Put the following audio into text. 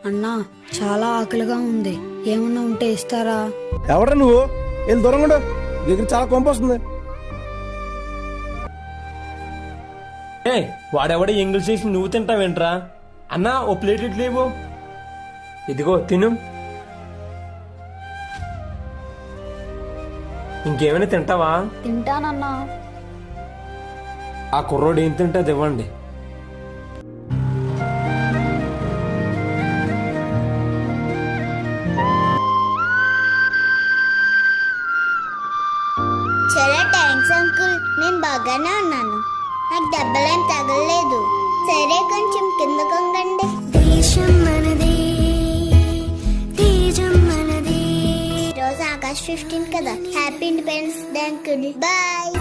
అన్నా చాలా ఆకలిగా ఉంది, ఏమన్నా ఉంటే ఇస్తారా? ఎవరా నువ్వు? వెళ్ళి దూరంగా ఉండు. దగ్గర చాలా కొంపు వస్తుంది. వాడెవడ ఎంగిల్ చేసి నువ్వు తింటావేంట్రా? అన్నా ఓ ప్లేట్ ఇడ్లీవు, ఇదిగో తిను. ఇంకేమైనా తింటావా? తింటానన్నా. ఆ కుర్రోడు ఏం తింటాది ఇవ్వండి. చాలా థ్యాంక్స్ అంకుల్, నేను బాగానే ఉన్నాను, నాకు దెబ్బలేం తగలలేదు. సరే కొంచెం కింద కొంగండి. దేశం మనదే, తేజం మనదే. ఈరోజు ఆగస్ట్ 15 కదా, happy Independence Day uncle. Bye.